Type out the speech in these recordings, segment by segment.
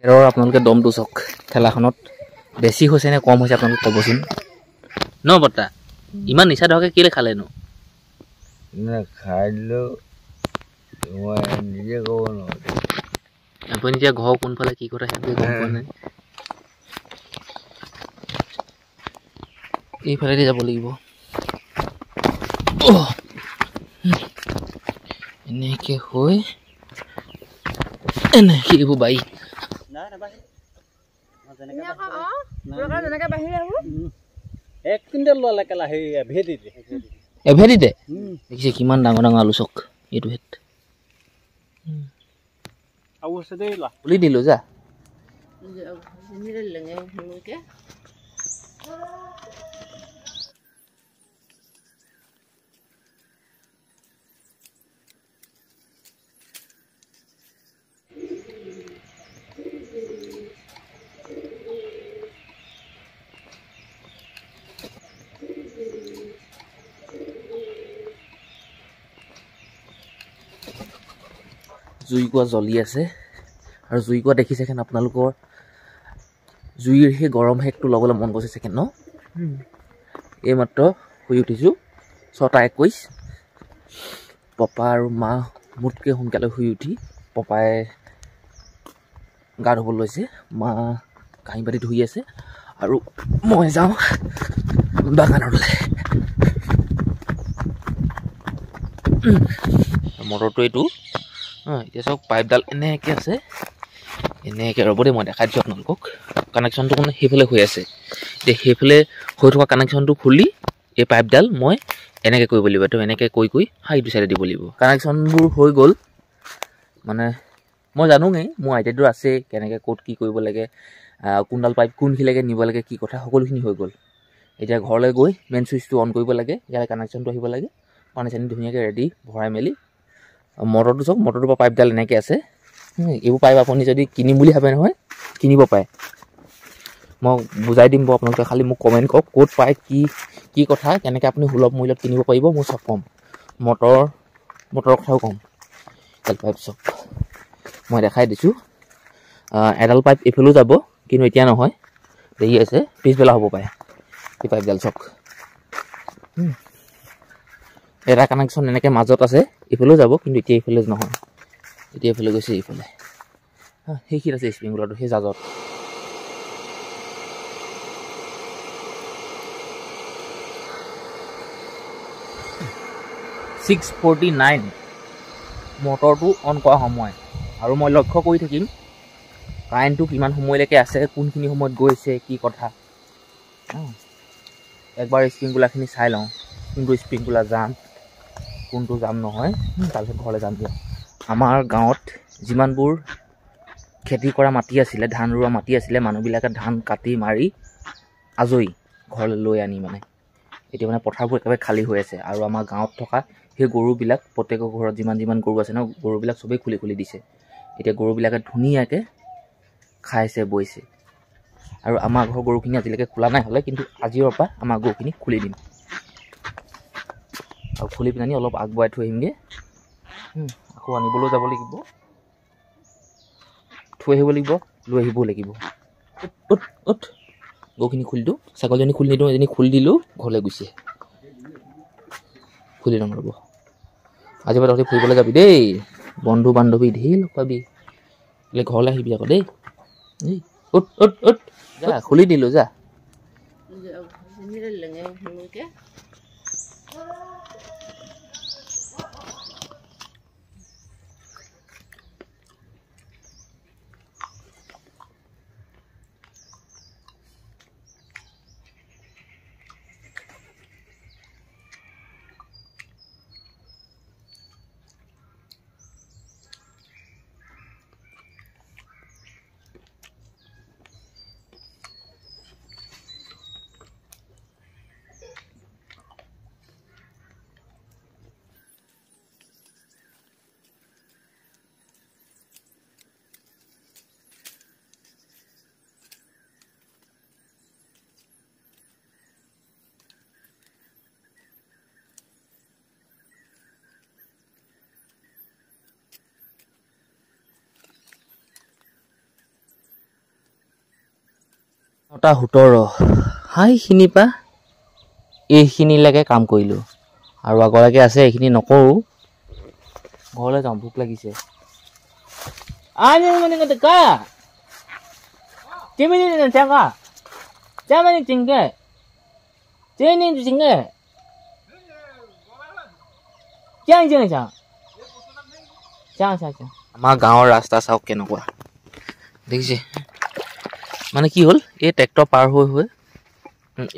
error আপোনালোকে দমটো চাওক ঠেলাখনত বেছি হৈছে নে কম হৈছে আপোনালোকে ক'বচোন ন বৰ্তা ইমান নিচা ধৰকে কেলে খালেনো খাই দিলেও মই নিজে ক'ব নোৱাৰো আপুনি এতিয়া ঘৰ কোনফালে কি কথা সেইটোৱে গম পোৱা নাই এইফালেদি যাব লাগিব এনেকৈ হৈ এনেকৈ এইবোৰ বাই এভেটিতে দেখিছে কিমান ডাঙৰ ডাঙৰ আলু চক এইটো হেত খুলি দিলো যা জুইকুৰা জ্বলি আছে আৰু জুইকুৰা দেখিছে কেন আপোনালোকৰ জুইৰ সেই গৰম হেকটো ল'বলৈ মন গৈছে চেকেণ্ড ন এইমাত্ৰ শুই উঠিছোঁ 6:21 পপা আৰু মা মোতকৈ সোনকালে শুই উঠি পপাই গা ধুব লৈছে মা কাঁহী বাতি ধুই আছে আৰু মই যাওঁ বাগানলৈ মটৰটো এইটো এতিয়া চাওক পাইপডাল এনেকৈ আছে এনেকৈ ৰ'ব দেই মই দেখাই দিছোঁ আপোনালোকক কানেকশ্যনটো মানে সেইফালে হৈ আছে এতিয়া সেইফালে হৈ থকা কানেকশ্যনটো খুলি এই পাইপডাল মই এনেকৈ কৰিব লাগিব তো এনেকৈ কৈ হাইটো চাইডে দিব লাগিব কানেকশ্যনবোৰ হৈ গ'ল মানে মই জানোগৈ মোৰ আইডিয়াটো আছে কেনেকৈ ক'ত কি কৰিব লাগে কোনডাল পাইপ কোনখিনিলৈকে নিব লাগে কি কথা সকলোখিনি হৈ গ'ল এতিয়া ঘৰলৈ গৈ মেইন চুইচটো অন কৰিব লাগে ইয়াৰ কানেকশ্যনটো আহিব লাগে পানী চানী ধুনীয়াকৈ ৰেডি ভৰাই মেলি মটৰটো চাওক মটৰটোৰ পৰা পাইপডাল এনেকৈ আছে এইবোৰ পাইপ আপুনি যদি কিনিম বুলি ভাবে নহয় কিনিব পাৰে মই বুজাই দিম বাৰু আপোনালোকে খালি মোক কমেণ্ট কৰক ক'ত পায় কি কথা কেনেকৈ আপুনি সুলভ মূল্যত কিনিব পাৰিব মই চব ক'ম মটৰৰ কথাও ক'ম এডাল পাইপ চাওক মই দেখাই দিছোঁ এডাল পাইপ এইফালেও যাব কিন্তু এতিয়া নহয় দেৰি আছে পিছবেলা হ'ব পাৰে এই পাইপডাল চাওক এটা কানেকশ্যন এনেকৈ মাজত আছে এইফালেও যাব কিন্তু এতিয়া এইফালে নহয় এতিয়া এইফালে গৈছে এইফালে সেইখিনিত আছে স্প্ৰিংগুলাৰটো সেই জাজত $649 মটৰটো অন কৰা সময় আৰু মই লক্ষ্য কৰি থাকিম কাৰেণ্টটো কিমান সময়লৈকে আছে কোনখিনি সময়ত গৈছে কি কথা একবাৰ স্প্ৰিংগুলাৰখিনি চাই লওঁ কোনটো স্প্ৰিংগুলাৰ যাম কোনটো যাম নহয় তাৰপিছত ঘৰলৈ যাম দিয়া আমাৰ গাঁৱত যিমানবোৰ খেতি কৰা মাটি আছিলে ধান ৰোৱা মাটি আছিলে মানুহবিলাকে ধান কাটি মাৰি আজৰি ঘৰলৈ লৈ আনি মানে এতিয়া মানে পথাৰবোৰ একেবাৰে খালী হৈ আছে আৰু আমাৰ গাঁৱত থকা সেই গৰুবিলাক প্ৰত্যেকৰ ঘৰত যিমান গৰু আছে ন গৰুবিলাক চবেই খুলি দিছে এতিয়া গৰুবিলাকে ধুনীয়াকৈ খাইছে বৈছে আৰু আমাৰ ঘৰৰ গৰুখিনি আজিলৈকে খোলা নাই হ'লে কিন্তু আজিৰ পৰা আমাৰ গৰুখিনি খুলি দিম আৰু খুলি পিনি অলপ আগবঢ়াই থৈ আহিমগৈ আকৌ আনিবলৈও যাব লাগিব থৈ আহিব লাগিব লৈ আহিবও লাগিব গৰুখিনি খুলি দিওঁ ছাগলীজনী খুলি নিদিওঁ এজনী খুলি দিলোঁ ঘৰলৈ গৈছে খুলি লওঁ ৰ'ব আজিৰ পৰা তহঁতি ফুৰিবলৈ যাবি দেই বন্ধু বান্ধৱী ধেৰ লগ পাবি বোলে ঘৰলৈ আহিবি আকৌ দেই যা খুলি দিলোঁ যা 9:17 হাইখিনি পা এইখিনিলৈকে কাম কৰিলোঁ আৰু আগলৈকে আছে এইখিনি নকৰোঁ ঘৰলৈ যাওঁ ভোক লাগিছে মানে কা আমাৰ গাঁৱৰ ৰাস্তা চাওক কেনেকুৱা দেখিছে মানে কি হ'ল এই ট্ৰেক্টৰ পাৰ হৈ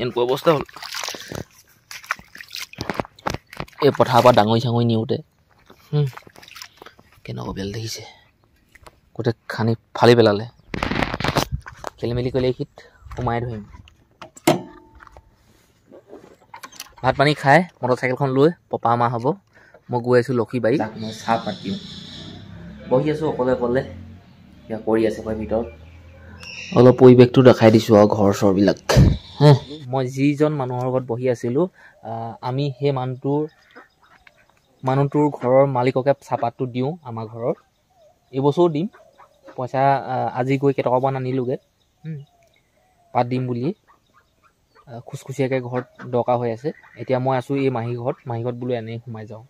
এনেকুৱা অৱস্থা হ'ল এই পথাৰৰ পৰা ডাঙৰি চাঙৰি নিওঁতে কেনেকুৱা বেল দেখিছে গোটেই খানি ফালি পেলালে খেলি মেলি কৰিলে এইখিত সোমাই ধৰিম ভাত পানী খাই মটৰচাইকেলখন লৈ পপা মা হ'ব মই গৈ আছোঁ লক্ষীবাৰী মই চাহপাত দিওঁ বহি আছোঁ অকলে অকলে কিবা কৰি আছে মই ভিতৰত অলপ পৰিৱেশটো দেখাই দিছোঁ আৰু ঘৰ চৰবিলাক মই যিজন মানুহৰ লগত বহি আছিলোঁ আমি সেই মানুহটোৰ ঘৰৰ মালিককে চাহপাতটো দিওঁ আমাৰ ঘৰত এইবছৰো দিম পইচা আজি গৈ কেইটকামান আনিলোগৈ পাত দিম বুলি খুচখুচীয়াকৈ ঘৰত দৰকাৰ হৈ আছে এতিয়া মই আছোঁ এই মাহী ঘৰত বোলো এনেই সোমাই যাওঁ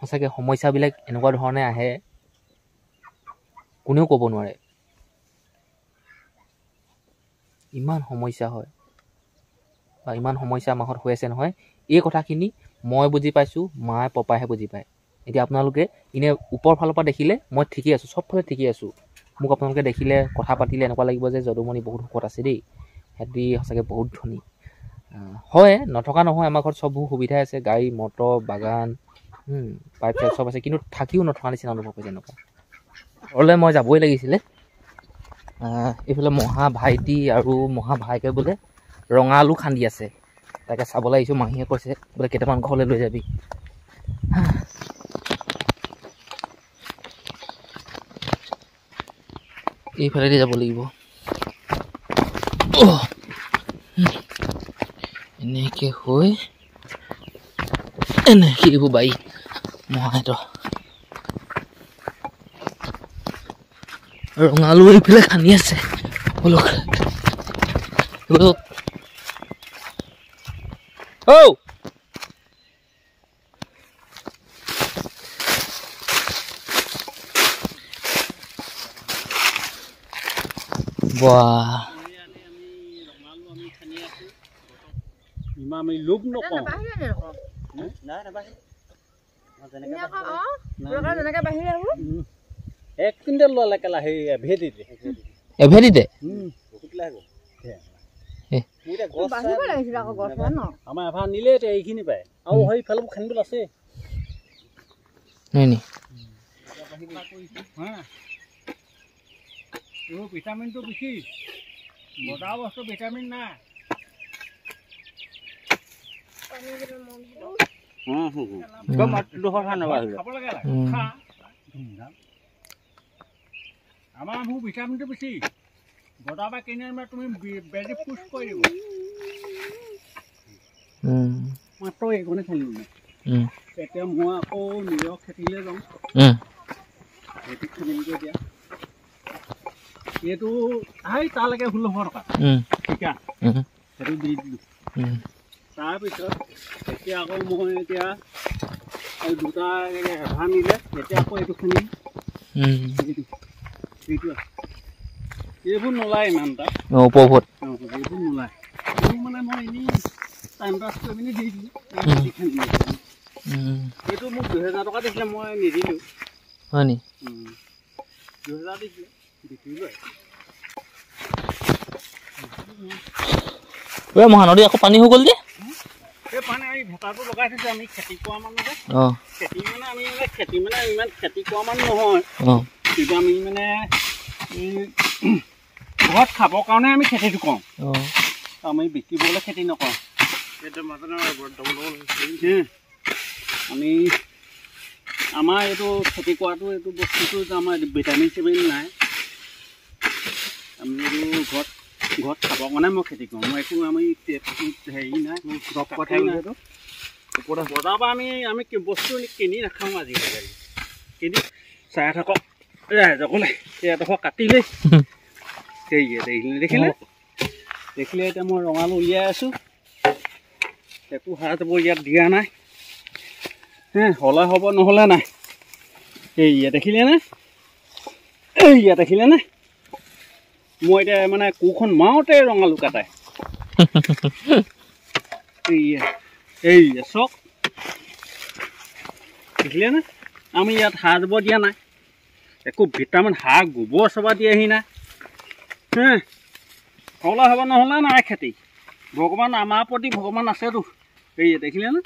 সঁচাকৈ সমস্যাবিলাক এনেকুৱা ধৰণে আহে কোনেও ক'ব নোৱাৰে ইমান সমস্যা হয় বা ইমান সমস্যা আমাৰ ঘৰত হৈ আছে নহয় এই কথাখিনি মই বুজি পাইছোঁ মায়ে পপাইহে বুজি পায় এতিয়া আপোনালোকে এনে ওপৰ ফালৰ পৰা দেখিলে মই ঠিকেই আছোঁ চবফালে ঠিকেই আছোঁ মোক আপোনালোকে দেখিলে কথা পাতিলে এনেকুৱা লাগিব যে যদুমণি বহুত সুখত আছে দেই সিহঁতি সঁচাকৈ বহুত ধনী হয় নথকা নহয় আমাৰ ঘৰত চববোৰ সুবিধাই আছে গাড়ী মটৰ বাগান পাইপ চাইপ চব আছে কিন্তু থাকিও নথকা নিচিনা অনুভৱ হৈছে এনেকুৱা ঘৰলৈ মই যাবই লাগিছিলে এইফালে মহা ভাইটি আৰু মহা ভাইকে বোলে ৰঙা আলু খান্দি আছে তাকে চাবলৈ আহিছোঁ মাহীয়ে কৈছে বোলে কেইটামান ঘৰলৈ লৈ যাবি এইফালেদি যাব লাগিব এনেকৈ হৈ এনেকৈ এইবোৰ বাৰী মহাহঁতৰ ৰঙালু এইফালে খান্দি আছে বোলক এক কুইণ্টেল ল'লে কেলা সেই এভেদিতে আমাৰ এফাল নিলে এতিয়া এইখিনি পায় আৰু সেইফালে খান্দিবলৈ আছে ভিটামিনটো বেছি বজাৰ বস্তু ভিটামিন নাই আমাৰ মোৰ ভিটামিনটো বেছি বজাৰ পৰা কিনি আনিবা তুমি বেজি পুচ কৰি দিব মাত্ৰ এইখনে খান্দিম এতিয়া মই আকৌ নিজৰ খেতিলৈ যাওঁ খেতিত খান্দিমগৈ এতিয়া এইটো তালৈকে 1600 টকা ঠিকা সেইটো দি দিলোঁ তাৰপিছত এতিয়া আকৌ মই এতিয়া এই দুটা এভা নিলে এতিয়া আকৌ এইটো খান্দিম এইবোৰ নোলায় ইমান এটা উপভোগ এইবোৰ নোলায় মানে মই এনেই টাইম পাছ কৰি পিনি দি দিলোঁ এইটো মোক 2000 টকা দিছিলে মই নিদিলোঁ হয় নি 2000 দিছিলে বিকিলোঁ মহানদী আকৌ পানী হৈ গ'ল যে এই পানী আমি ভেটাটো লগাই থৈছোঁ আমি খেতি কৰা মানুহ যে খেতি মানে আমি খেতি মানে ইমান খেতি কৰা মানুহ নহয় কিন্তু আমি মানে ঘৰত খাবৰ কাৰণে আমি খেতিটো কৰোঁ আমি বিকিবলৈ খেতি নকৰোঁ আমি আমাৰ এইটো খেতি কৰাটো এইটো বস্তুটো আমাৰ ভিটামিন চিটামিন নাই আমি এইটো ঘৰত খাবৰ কাৰণে মই খেতি কৰোঁ মই একো আমি হেৰি নাই বজাৰৰ পৰা আমি বস্তু কিনি নাখাওঁ আজিকালি কিনি চাই থাকক ৰাইজকলৈ এডোখৰ কাটিলেই দেখিলে এতিয়া মই ৰঙালু উলিয়াই আছোঁ একো সাৰ যাব ইয়াত দিয়া নাই হ'লে হ'ব নহ'লে নাই দেখিলেনে দেখিলেনে মই এতিয়া মানে কোৰখন মাৰোঁতে ৰঙালু কাটাই চক দেখিলেনে আমি ইয়াত সাৰ যাব দিয়া নাই একো ভিটামিন সাৰ গোবৰ চবা দিয়াহি নাই হ'লে হ'ব নহ'লে নাই খেতি ভগৱান আমাৰ প্ৰতি ভগৱান আছেতো দেখিলেনে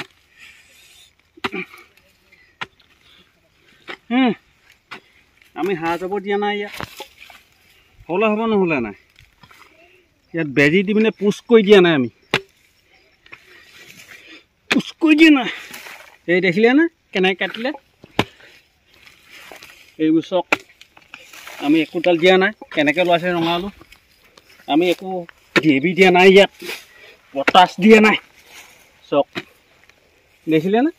আমি সাৰ যাব দিয়া নাই ইয়াত হ'লে হ'ব নহ'লে নাই ইয়াত বেজী দি পিনে পুচ কৰি দিয়া নাই আমি পুচ কৰি দিয়া নাই দেখিলেনে কেনেকৈ কাটিলে এইবোৰ চক আমি একোডাল দিয়া নাই কেনেকৈ ওলাইছে ৰঙালু আমি একো DAP দিয়া নাই ইয়াত পটাছ দিয়া নাই চক দেখিলেনে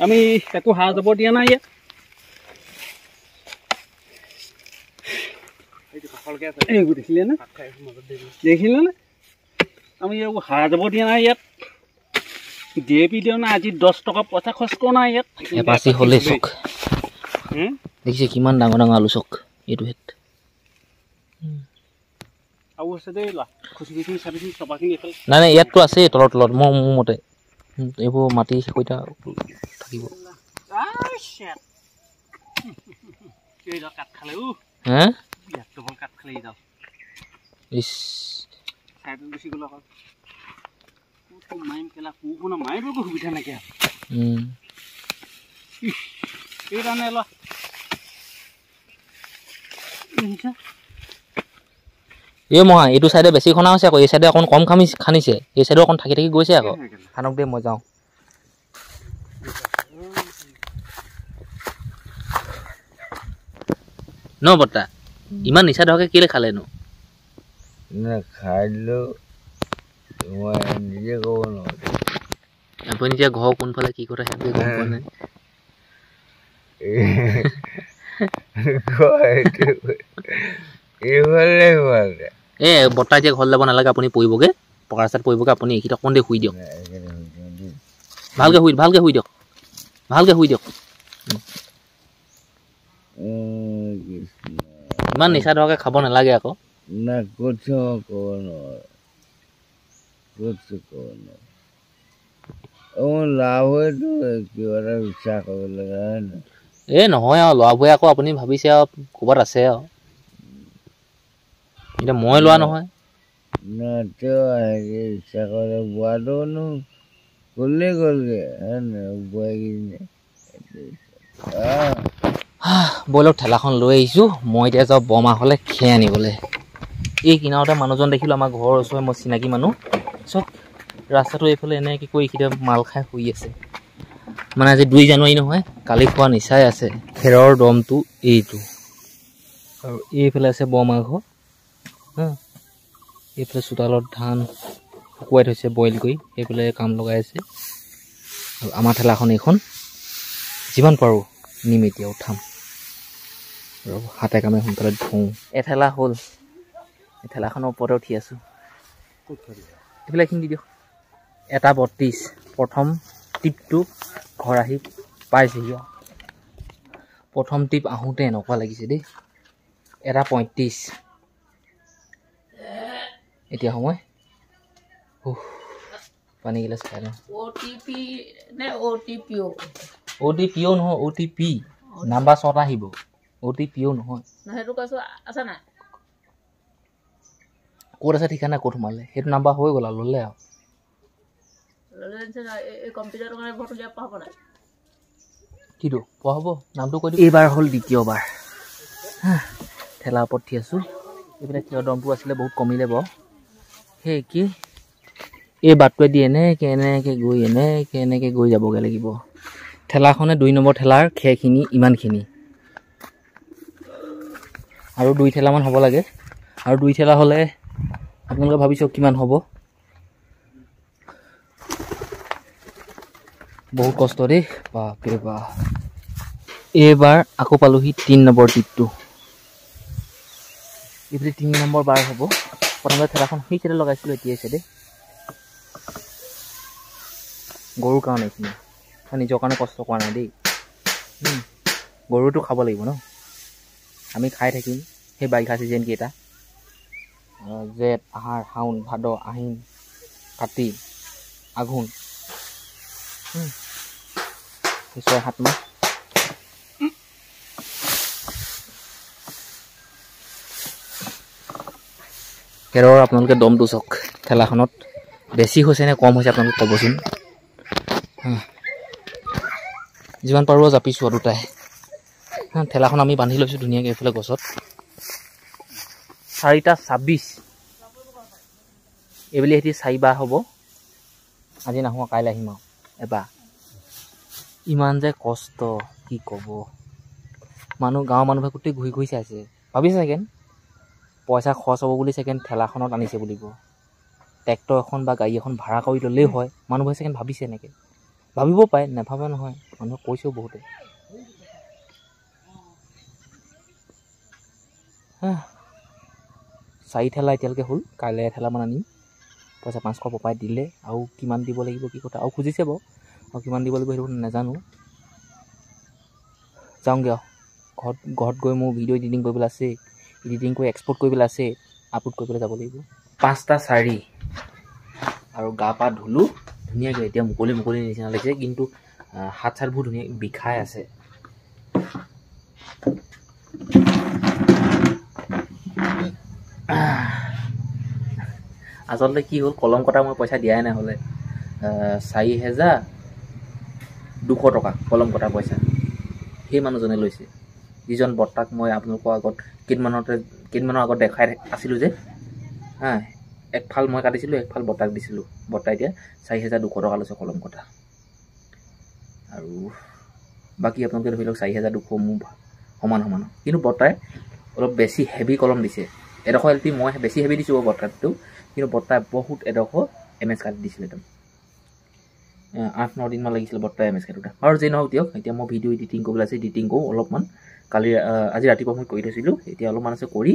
আমি একো সাৰ যাব দিয়া নাই ইয়াত এইবোৰ দেখিলেনে আমি একো সাৰ যাব দিয়া নাই ইয়াত DAP দিয়া নাই আজি 10 টকা পইচা খৰচ কৰা নাই ইয়াত এপাচি হ'লে চক দেখিছে কিমান ডাঙৰ ডাঙৰ আলু চক এইটো হেত নাই নাই ইয়াততো আছেই তলত তলত মোৰ মতে এইবোৰ মাটি কইটা থাকিব সুবিধা নাইকিয়া মহা এইটো চাইডে বেছি খনা হৈছে আকৌ এই চাইডে অকণ কম খানিছে এই চাইডে অকণ থাকি থাকি গৈছে আকৌ খানক দে মই যাওঁ ন বৰ্তা ইমান নিচা ধৰকে কেলে খালেনো খাইলো মই নিজে ক'ব নোৱাৰো আপুনি এতিয়া ঘৰ কোনফালে কি কথা সেইটোৱে গম পোৱা নাই বৰ্তা এতিয়া ঘৰ যাব নালাগে আপুনি পৰিবগে পকা ৰাস্তাত পৰিবগে আপুনি এইকেইটা অকণ দেৰি শুই দিয়ক ভালকে শুই দিয়ক ইমান নিচা ধৰকে খাব নালাগে আকৌ না ক'ব নোৱাৰো লাভ হয়তো কিবা এটা বিশ্বাস কৰিব লগা হয় না নহয় আৰু ল'ৰা বোৰে আকৌ আপুনি ভাবিছে আৰু ক'ৰবাত আছে আৰু এতিয়া মই লোৱা নহয় না তেওঁ ইচ্ছা কৰে বোৱাটোনো ক'লে গ'লগে বোৱাই কিনে ব'লক ঠেলাখন লৈ আহিছোঁ মই এতিয়া যাওঁ বৰমাহঁলে খেৰ আনিবলৈ এই কিনাৰতে মানুহজন দেখিলোঁ আমাৰ ঘৰৰ ওচৰৰে মই চিনাকি মানুহ চব ৰাস্তাটো এইফালে এনেকৈ কৰি এইখিনিতে মাল খাই শুই আছে মানে আজি 2 জানুৱাৰী নহয় কালি খোৱা নিচাই আছে খেৰৰ দমটো এইটো আৰু এইফালে আছে বৰমা ঘৰ এইফালে চোতালত ধান শুকুৱাই থৈছে বইল কৰি এইফালে কাম লগাই আছে আৰু আমাৰ ঠেলাখন এইখন যিমান পাৰোঁ নিম এতিয়া উঠাম আৰু হাতে কামে সোনকালে ধুওঁ এঠেলা হ'ল এই ঠেলাখনৰ ওপৰতে উঠি আছোঁ এইফালে এইখিনি দি দিয়ক এটা 32 প্ৰথম টিপটো ঘৰ আহি পাইছেহি আৰু প্ৰথম টিপ আহোঁতে এনেকুৱা লাগিছে দেই এটা 35 এতিয়া সময় পানী গিলাচ খাই লওঁ OTPO নহয় OTP নাম্বাৰ 6টা আহিব OTPO নহয় ক'ত আছে ঠিকানা ক'ত সোমালে সেইটো নাম্বাৰ হৈ গ'ল আৰু ল'লে আৰু কিটো পোৱা হ'ব নামটো কৈ দিওঁ এইবাৰ হ'ল দ্বিতীয়বাৰ ঠেলা ওপৰত উঠি আছোঁ এইফালে থিয় দমটো আছিলে বহুত কমিলে বাৰু সেই কি এই বাটটোৱেদি এনেকৈ গৈ যাবগৈ লাগিব ঠেলাখনে 2 নম্বৰ ঠেলাৰ খেৰখিনি ইমানখিনি আৰু 2 ঠেলামান হ'ব লাগে আৰু 2 ঠেলা হ'লে আপোনালোকে ভাবিছোঁ কিমান হ'ব বহুত কষ্ট দেই বাপৰে বাপ এইবাৰ আকৌ পালোহি 3 নম্বৰ টিপটো এইফালে 3 নম্বৰ বাৰ হ'ব প্ৰথমতে ঠেলাখন সেই চাইডে লগাইছিলোঁ এতিয়া চাইডে গৰুৰ কাৰণে এইখিনি নিজৰ কাৰণে কষ্ট কৰা নাই দেই গৰুটো খাব লাগিব ন আমি খাই থাকিম সেই বাৰিষা চিজন কেইটা জেঠ আহাৰ শাওণ ভাদ আহিন কাতি আঘোণ 6-7 মাহ কেৰৰ আপোনালোকে দমটো চাওক ঠেলাখনত বেছি হৈছে নে কম হৈছে আপোনালোকে ক'বচোন যিমান পাৰোঁ জাপিছোঁ আৰু দুটাই ঠেলাখন আমি বান্ধি লৈছোঁ ধুনীয়াকৈ এইফালে গছত 4:26 এইবুলি সিহঁতি 4 বাৰ হ'ব আজি নাহোঁ কাইলৈ আহিম আৰু এবাৰ ইমান যে কষ্ট কি ক'ব গাঁৱৰ মানুহে গোটেই ঘূৰি ঘূৰি চাইছে ভাবিছে চাগে পইচা খৰচ হ'ব বুলি চাগে ঠেলাখনত আনিছে বুলিব ট্ৰেক্টৰ এখন বা গাড়ী এখন ভাড়া কৰি ল'লেই হয় মানুহবোৰে চাগে ভাবিছে এনেকৈ ভাবিব পাৰে নাভাবে নহয় মানুহে কৈছেও বহুতে 4 ঠেলা এতিয়ালৈকে হ'ল কাইলৈ ঠেলামান আনিম পইচা 500 পপাই দিলে আৰু কিমান দিব লাগিব কি কথা আৰু খুজিছে বাৰু আৰু কিমান দিব লাগিব সেইটো নাজানো যাওঁগৈ ঘৰত গৈ মোৰ ভিডিঅ' এডিটিং কৰিবলৈ আছে এডিটিং কৰি এক্সপৰ্ট কৰিবলৈ আছে আপলোড কৰিবলৈ যাব লাগিব 5:04 আৰু গা পা ধুলোঁ ধুনীয়াকৈ এতিয়া মুকলি নিচিনা লাগিছে কিন্তু হাত চাতবোৰ ধুনীয়া বিষাই আছে আচলতে কি হ'ল কলম কটা মই পইচা দিয়াই নাই হ'লে 4,200 টকা কলম কটা পইচা সেই মানুহজনে লৈছে যিজন বৰ্তাক মই আপোনালোকৰ আগত কেইদিনমানৰ আগত দেখাই আছিলোঁ যে একফাল মই কাটিছিলোঁ একফাল বৰ্তাক দিছিলোঁ বৰ্তাই এতিয়া 4,200 টকা লৈছে কলম কটা আৰু বাকী আপোনালোকে ধৰি লওক 4,200 মোৰ সমান কিন্তু বৰ্তাই অলপ বেছি হেভি কলম দিছে এডোখৰ এল পি মই বেছি হেভি দিছোঁ বৰ্তাটো কিন্তু বৰ্তাই বহুত এডোখৰ MS কাটি দিছিলে একদম 8-9 দিনমান লাগিছিলে বৰ্তাই MS কাটোতে আৰু যে নহওক দিয়ক এতিয়া মই ভিডিঅ' এডিটিং কৰিবলৈ আছে এডিটিং কৰোঁ অলপমান আজি ৰাতিপুৱা মই কৰি থৈছিলোঁ এতিয়া অলপমান আছে কৰি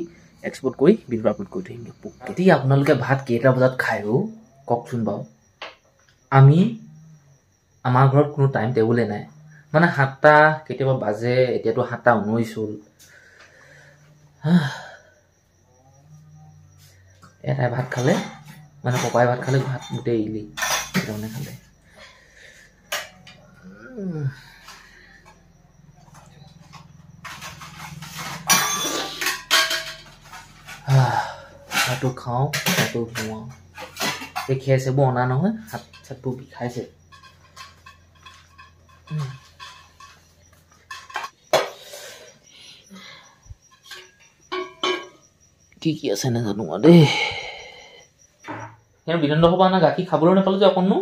এক্সপৰ্ট কৰি ভিডিঅ' আপলোড কৰি থৈ আহিম এতিয়া আপোনালোকে ভাত কেইটা বজাত খায়ো কওকচোন বাৰু আমাৰ ঘৰত কোনো টাইম টেবুলে নাই মানে 7টা কেতিয়াবা বাজে এতিয়াতো 7:19 হ'ল এটাই ভাত খালে মানে পপাই ভাত খালে ভাত গোটেই এৰিলি মানে খালে ভাতটো খাওঁ ভাতটো খুৱাওঁ এই খেৰ চেবোৰ অনা নহয় হাত চাতবোৰ বিষাইছে কি আছে নাজানো দেই কিন্তু বিনন্দ সভা না গাখীৰ খাবলৈ নাপালোঁ যে অকণো